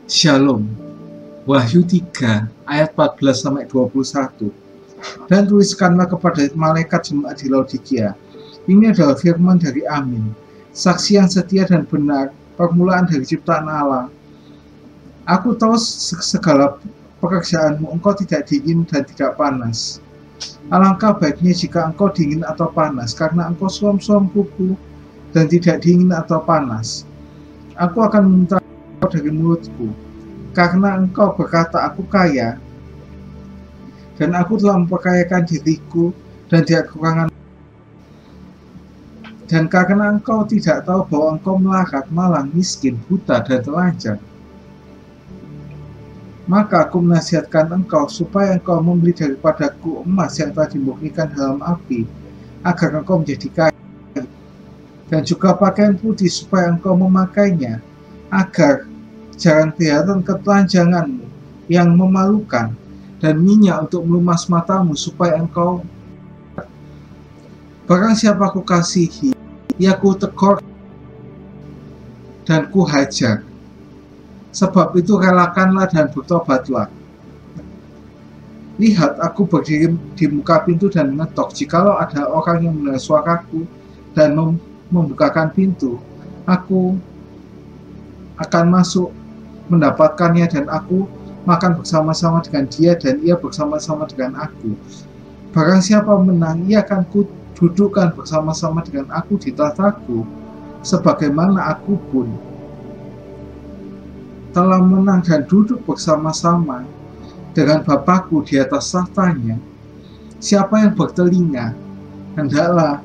Shalom. Wahyu 3 ayat 14-21. Dan tuliskanlah kepada malaikat jemaat di Laodikia, ini adalah firman dari Amin, saksi yang setia dan benar, permulaan dari ciptaan Allah. Aku tahu segala pekerjaanmu, engkau tidak dingin dan tidak panas. Alangkah baiknya jika engkau dingin atau panas, karena engkau suam-suam kuku dan tidak dingin atau panas. Aku akan meminta dari mulutku, karena engkau berkata aku kaya, dan aku telah memperkayakan diriku dan tidak kekurangan. Dan karena engkau tidak tahu bahwa engkau melarat, malang, miskin, buta, dan telanjang, maka aku menasihatkan engkau supaya engkau membeli daripadaku emas yang telah dimurnikan dalam api, agar engkau menjadi kaya, dan juga pakaian putih supaya engkau memakainya, agar jangan kelihatan ketelanjanganmu yang memalukan, dan minyak untuk melumas matamu supaya engkau. Barang siapa ku kasihi, ia ku tegur dan ku hajar. Sebab itu relakanlah dan bertobatlah. Lihat, aku berdiri di muka pintu dan mengetok. Jikalau ada orang yang mendengar suaraku dan membukakan pintu, aku akan masuk mendapatkannya, dan aku makan bersama-sama dengan dia dan ia bersama-sama dengan aku. Barang siapa menang, ia akan kududukkan bersama-sama dengan aku di tahtaku, sebagaimana aku pun telah menang dan duduk bersama-sama dengan Bapakku di atas tahtanya. Siapa yang bertelinga, hendaklah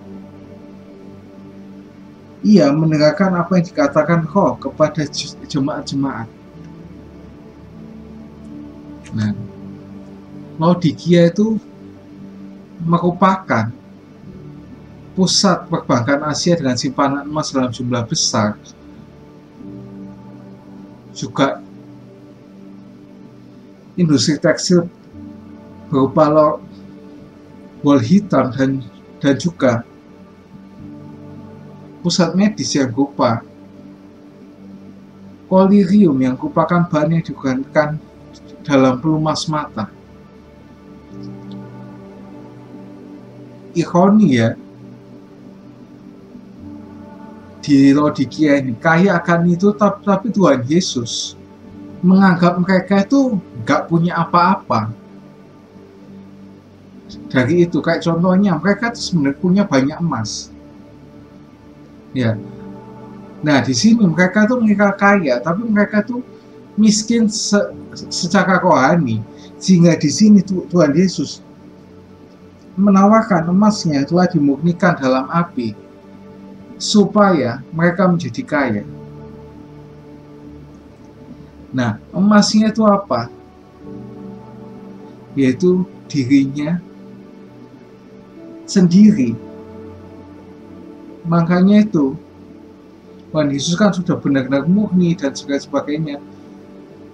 ia mendengarkan apa yang dikatakan Roh kepada jemaat-jemaat. Nah, Laodikia itu merupakan pusat perbankan Asia dengan simpanan emas dalam jumlah besar, juga industri tekstil berupa wol hitam dan juga pusat medis yang berupa kolirium yang merupakan bahan yang digunakan dalam pelumas mata. Ironi ya, di Laodikia ini kaya akan itu, tapi Tuhan Yesus menganggap mereka itu gak punya apa-apa. Dari itu, kayak contohnya mereka itu sebenarnya punya banyak emas. Ya. Nah, di sini mereka tuh kaya, tapi mereka tuh miskin secara rohani. Sehingga di sini Tuhan Yesus menawarkan emasnya telah dimurnikan dalam api supaya mereka menjadi kaya. Nah, emasnya itu apa? Yaitu dirinya sendiri. Makanya itu Tuhan Yesus kan sudah benar-benar murni dan sebagainya,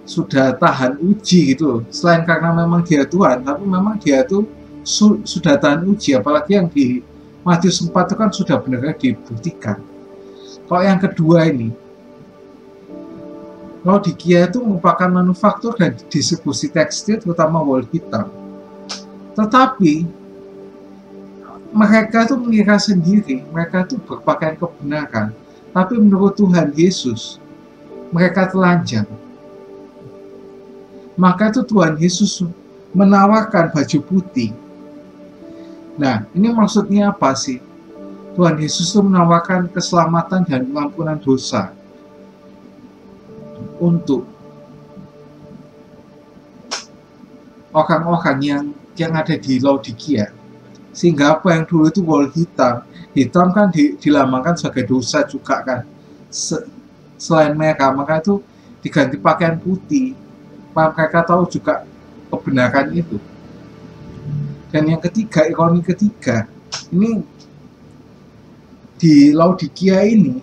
sudah tahan uji gitu. Selain karena memang dia Tuhan, tapi memang dia tuh sudah tahan uji. Apalagi yang di Matius 4 itu kan sudah benar-benar dibuktikan. Kalau yang kedua ini, Laodikia itu merupakan manufaktur dan distribusi tekstil, terutama wol hitam. Tetapi mereka itu mengira sendiri, mereka itu berpakaian kebenaran. Tapi menurut Tuhan Yesus, mereka telanjang. Maka itu Tuhan Yesus menawarkan baju putih. Nah, ini maksudnya apa sih? Tuhan Yesus itu menawarkan keselamatan dan pengampunan dosa untuk orang-orang yang ada di Laodikia. Sehingga apa yang dulu itu wol hitam kan dilambangkan sebagai dosa juga kan. Selain mereka, maka itu diganti pakaian putih. Mereka tahu juga kebenaran itu. Dan yang ketiga, ironi ketiga, ini di Laodikia ini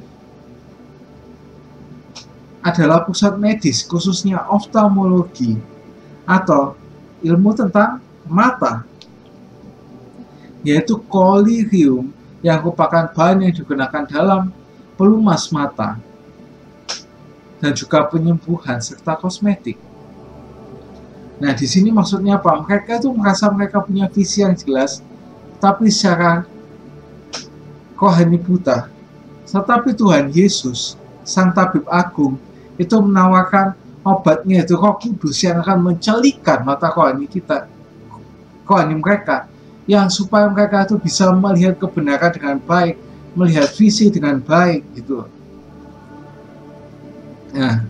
adalah pusat medis, khususnya oftalmologi atau ilmu tentang mata, yaitu kolirium yang merupakan bahan yang digunakan dalam pelumas mata. dan juga penyembuhan serta kosmetik. Nah, di sini maksudnya apa? Mereka itu merasa mereka punya visi yang jelas, tapi secara rohani buta. Tetapi Tuhan Yesus, Sang Tabib Agung, itu menawarkan obatnya, itu Roh Kudus yang akan mencelikan mata rohani kita, rohani mereka, yang supaya mereka itu bisa melihat kebenaran dengan baik, melihat visi dengan baik, gitu. Nah,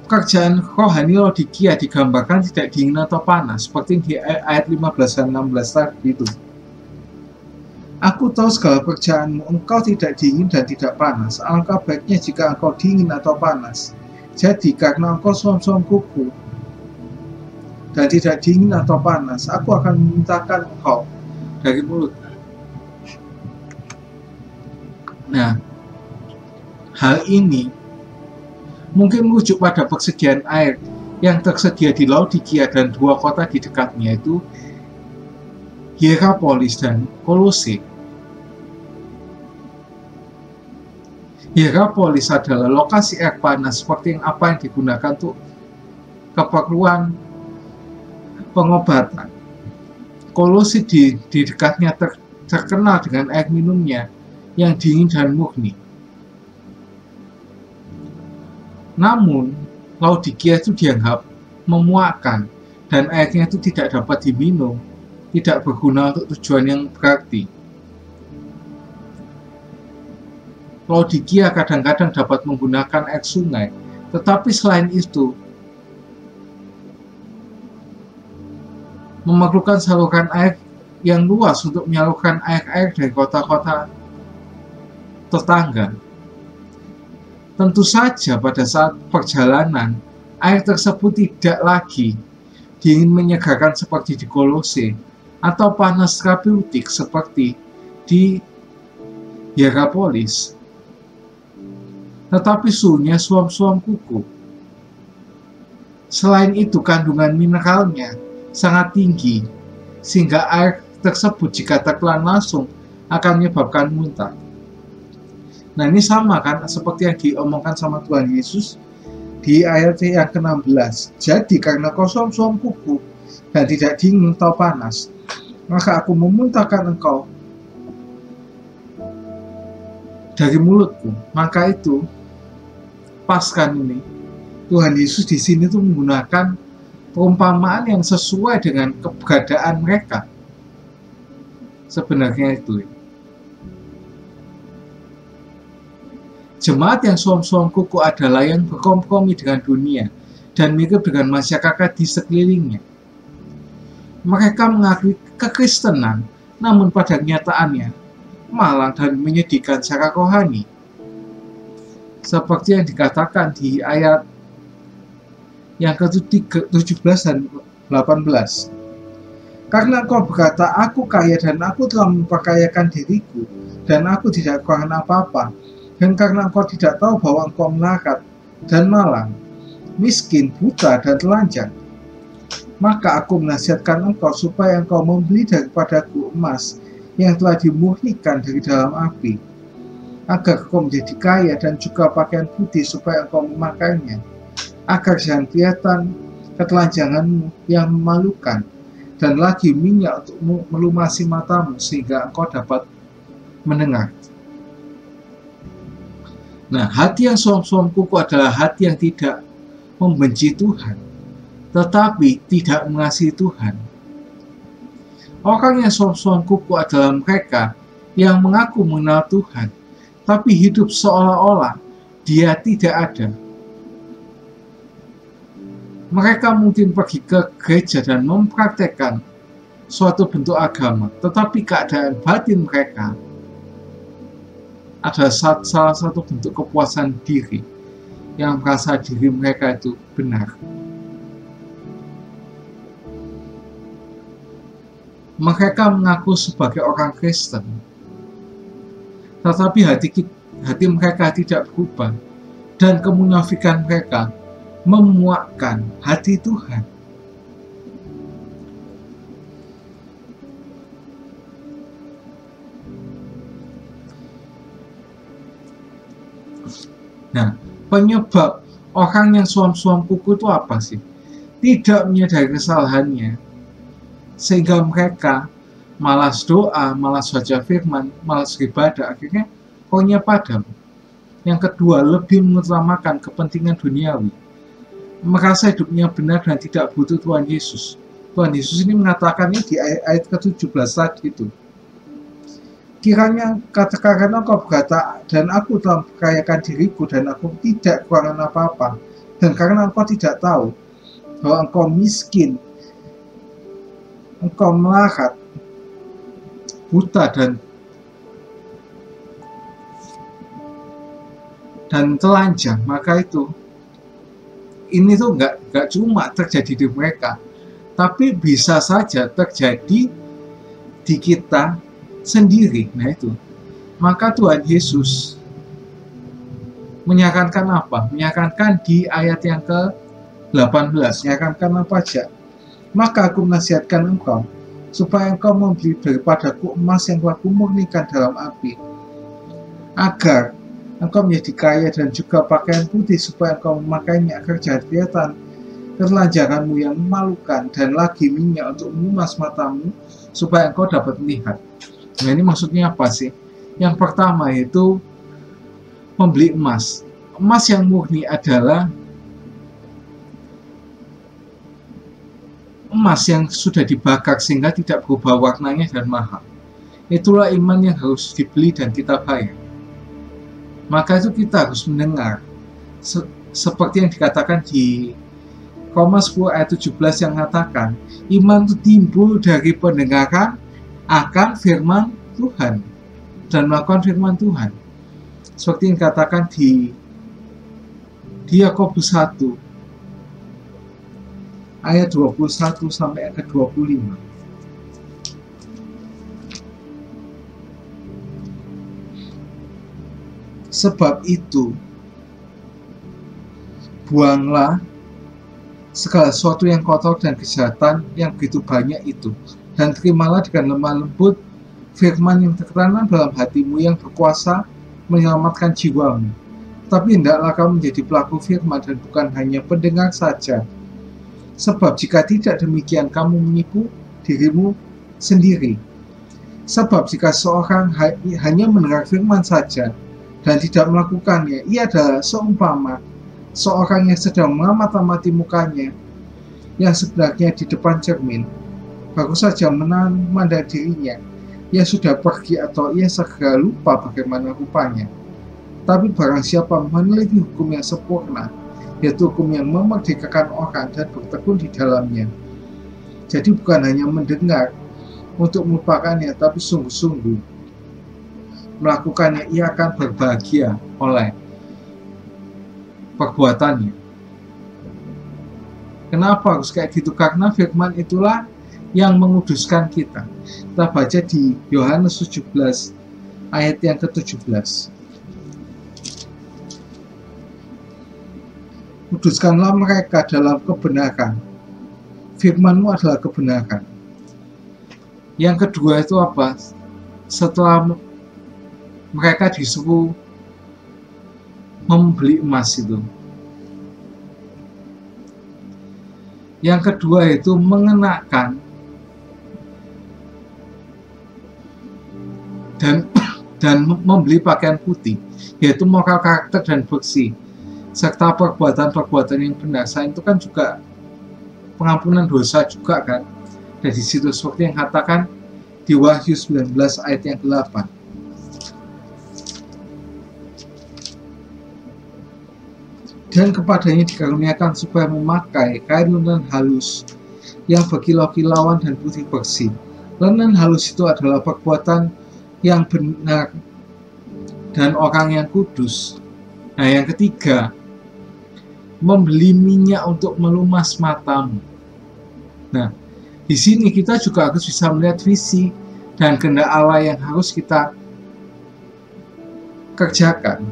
pekerjaan rohani Laodikia digambarkan tidak dingin atau panas, seperti di ayat 15 dan 16 tadi itu. Aku tahu segala pekerjaanmu, engkau tidak dingin dan tidak panas. Alangkah baiknya jika engkau dingin atau panas. Jadi karena engkau suam-suam kuku dan tidak dingin atau panas, aku akan memuntahkan engkau dari mulut. Nah, hal ini mungkin merujuk pada persediaan air yang tersedia di Laodikia dan dua kota di dekatnya, itu Hierapolis dan Kolose. Hierapolis adalah lokasi air panas seperti apa yang digunakan untuk keperluan pengobatan. Kolose di dekatnya terkenal dengan air minumnya yang dingin dan murni. Namun, Laodikia itu dianggap memuakkan dan airnya itu tidak dapat diminum, tidak berguna untuk tujuan yang berarti. Laodikia kadang-kadang dapat menggunakan air sungai, tetapi selain itu memerlukan saluran air yang luas untuk menyalurkan air-air dari kota-kota tetangga. Tentu saja pada saat perjalanan, air tersebut tidak lagi dingin menyegarkan seperti di Kolose atau panas terapeutik seperti di Hierapolis, tetapi suhunya suam-suam kuku. Selain itu, kandungan mineralnya sangat tinggi, sehingga air tersebut jika tertelan langsung akan menyebabkan muntah. Nah, ini sama kan seperti yang diomongkan sama Tuhan Yesus di ayat yang ke-16. Jadi karena kau suam-suam kuku dan tidak dingin atau panas, maka aku memuntahkan engkau dari mulutku. Maka itu pas kan ini Tuhan Yesus di sini tuh menggunakan perumpamaan yang sesuai dengan keberadaan mereka. Sebenarnya itu jemaat yang suam-suam kuku adalah yang berkompromi dengan dunia dan mirip dengan masyarakat di sekelilingnya. Mereka mengakui kekristenan, namun pada kenyataannya malang dan menyedihkan secara rohani. Seperti yang dikatakan di ayat yang ke-17 dan 18. Karena engkau berkata, aku kaya dan aku telah memperkayakan diriku, dan aku tidak kekurangan apa-apa. Dan karena engkau tidak tahu bahwa engkau melarat dan malang, miskin, buta, dan telanjang, maka aku menasihatkan engkau supaya engkau membeli daripadaku emas yang telah dimurnikan dari dalam api, agar engkau menjadi kaya, dan juga pakaian putih supaya engkau memakainya, agar jangan kelihatan ketelanjanganmu yang memalukan, dan lagi minyak untuk melumasi matamu sehingga engkau dapat mendengar. Nah, hati yang suam-suam kuku adalah hati yang tidak membenci Tuhan, tetapi tidak mengasihi Tuhan. Orang yang suam-suam kuku adalah mereka yang mengaku mengenal Tuhan, tapi hidup seolah-olah dia tidak ada. Mereka mungkin pergi ke gereja dan mempraktekkan suatu bentuk agama, tetapi keadaan batin mereka adalah salah satu bentuk kepuasan diri yang merasa diri mereka itu benar. Mereka mengaku sebagai orang Kristen, tetapi hati mereka tidak berubah, dan kemunafikan mereka memuakkan hati Tuhan. Nah, penyebab orang yang suam-suam kuku itu apa sih? Tidak menyadari kesalahannya, sehingga mereka malas doa, malas baca firman, malas ibadah, akhirnya koinnya padam. Yang kedua, lebih mengutamakan kepentingan duniawi, merasa hidupnya benar dan tidak butuh Tuhan Yesus. Tuhan Yesus ini mengatakannya di ayat ke-17 tadi itu. Kiranya katakan engkau berkata, dan aku telah memperkayakan diriku dan aku tidak kekurangan apa-apa. Dan karena engkau tidak tahu bahwa engkau miskin, engkau melarat, buta dan telanjang, maka itu ini tuh nggak cuma terjadi di mereka, tapi bisa saja terjadi di kita sendiri. Nah itu, maka Tuhan Yesus menyarankan apa? Menyarankan di ayat yang ke-18, menyarankan apa aja? Maka aku menasihatkan engkau, supaya engkau membeli daripadaku emas yang telah kumurnikan dalam api, agar engkau menjadi kaya, dan juga pakaian putih, supaya engkau memakainya agar jangan kelihatan ketelanjanganmu yang memalukan, dan lagi minyak untuk melumas matamu, supaya engkau dapat melihat. Nah ini maksudnya apa sih? Yang pertama itu membeli emas. Emas yang murni adalah emas yang sudah dibakar sehingga tidak berubah warnanya dan mahal. Itulah iman yang harus dibeli dan kita bayar. Maka itu kita harus mendengar seperti yang dikatakan di Roma 10 ayat 17 yang mengatakan, iman itu timbul dari pendengaran akan firman Tuhan dan melakukan firman Tuhan. Seperti yang dikatakan di Yakobus 1 ayat 21 sampai ayat 25. Sebab itu, buanglah segala sesuatu yang kotor dan kejahatan yang begitu banyak itu, dan terimalah dengan lemah lembut firman yang tertanam dalam hatimu yang berkuasa menyelamatkan jiwamu. Tapi hendaklah kamu menjadi pelaku firman dan bukan hanya pendengar saja. Sebab jika tidak demikian, kamu menipu dirimu sendiri. Sebab jika seorang hanya mendengar firman saja dan tidak melakukannya, ia adalah seumpama seorang yang sedang mengamati mukanya yang sebenarnya di depan cermin, baru saja memandang dirinya, ia sudah pergi atau ia segera lupa bagaimana rupanya. Tapi barang siapa meneliti hukum yang sempurna, yaitu hukum yang memerdekakan orang dan bertekun di dalamnya, jadi bukan hanya mendengar untuk melupakannya, tapi sungguh-sungguh melakukannya, ia akan berbahagia oleh perbuatannya. Kenapa harus kayak gitu? Karena firman itulah yang menguduskan kita. Kita baca di Yohanes 17 ayat yang ke-17. Kuduskanlah mereka dalam kebenaran. Firman-Mu adalah kebenaran. Yang kedua itu apa? Setelah mereka disuruh membeli emas itu, yang kedua itu mengenakan dan membeli pakaian putih, yaitu moral karakter dan bersih, serta perbuatan-perbuatan yang benar. Selain itu kan juga pengampunan dosa juga kan. Dan di situ seperti yang katakan di Wahyu 19 ayat yang ke-8. Dan kepadanya dikaruniakan supaya memakai kain linen halus yang berkilau-kilauan dan putih bersih. Linen halus itu adalah perbuatan yang benar dan orang yang kudus. Nah, yang ketiga, membeli minyak untuk melumas matamu. Nah, di sini kita juga harus bisa melihat visi dan kehendak Allah yang harus kita kerjakan.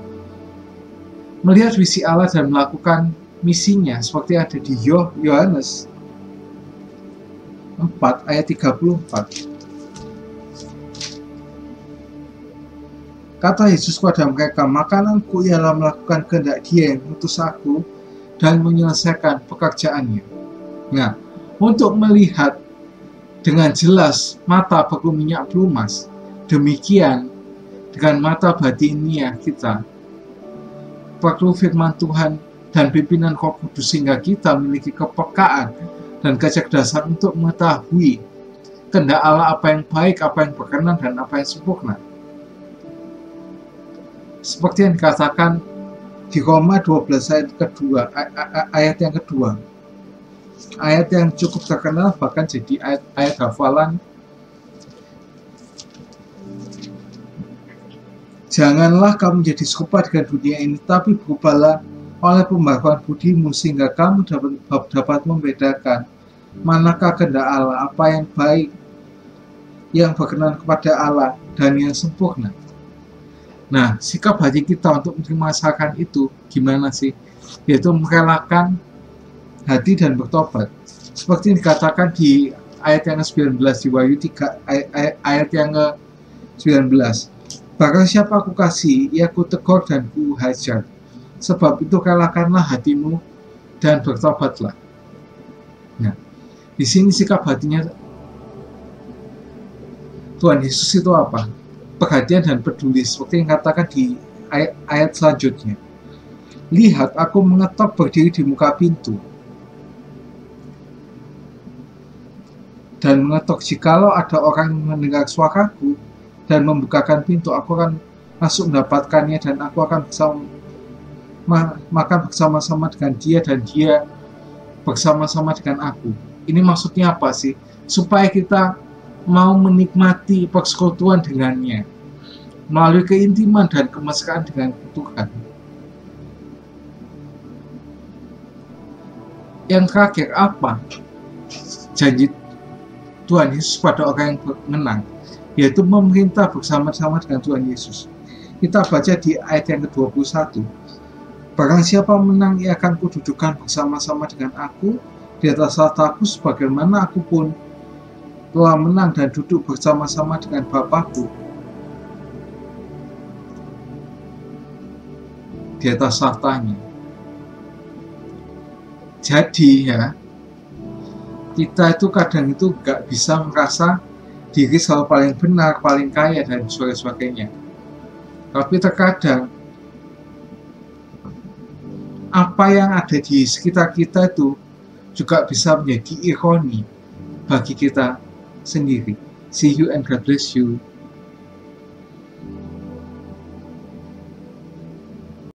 Melihat visi Allah dan melakukan misinya seperti ada di Yohanes 4 ayat 34. Kata Yesus kepada mereka, makananku ialah melakukan kehendak Dia yang mengutus aku dan menyelesaikan pekerjaannya. Nah, untuk melihat dengan jelas mata perlu minyak pelumas, demikian dengan mata batiniah kita perlu firman Tuhan dan pimpinan Roh Kudus sehingga kita memiliki kepekaan dan kecerdasan untuk mengetahui kehendak Allah, apa yang baik, apa yang berkenan, dan apa yang sempurna. Seperti yang dikatakan di Roma 12 ayat yang kedua. Ayat yang cukup terkenal, bahkan jadi ayat hafalan. Janganlah kamu menjadi serupa dengan dunia ini, tapi berubahlah oleh pembaharuan budimu sehingga kamu dapat membedakan manakah kehendak Allah, apa yang baik, yang berkenan kepada Allah, dan yang sempurna. Nah, sikap hati kita untuk menerima asalkan itu gimana sih? Yaitu merelakan hati dan bertobat. Seperti yang dikatakan di ayat yang ke-19 di Wahyu 3 ayat yang ke-19. Barang siapa aku kasih, ia ku tegur dan ku hajar. Sebab itu relakanlah hatimu dan bertobatlah. Nah, di sini sikap hatinya Tuhan Yesus itu apa? Perhatian dan peduli, seperti yang katakan di ayat selanjutnya. Lihat, aku mengetok berdiri di muka pintu dan mengetok. Jikalau ada orang yang mendengar suaraku dan membukakan pintu, aku akan masuk mendapatkannya dan aku akan makan bersama-sama dengan dia dan dia bersama-sama dengan aku. Ini maksudnya apa sih? Supaya kita mau menikmati persekutuan dengannya melalui keintiman dan kemesraan dengan Tuhan. Yang terakhir apa? Janji Tuhan Yesus pada orang yang menang, yaitu memerintah bersama-sama dengan Tuhan Yesus. Kita baca di ayat yang ke-21. Barang siapa menang, ia akan kududukan bersama-sama dengan aku di atas tahtaku, sebagaimana aku pun telah menang dan duduk bersama-sama dengan Bapa-Ku di atas tahtanya. Jadi ya, kita itu kadang itu gak bisa merasa diri selalu paling benar, paling kaya, dan sebagainya. Tapi terkadang apa yang ada di sekitar kita itu juga bisa menjadi ironi bagi kita sendiri. See you and God bless you.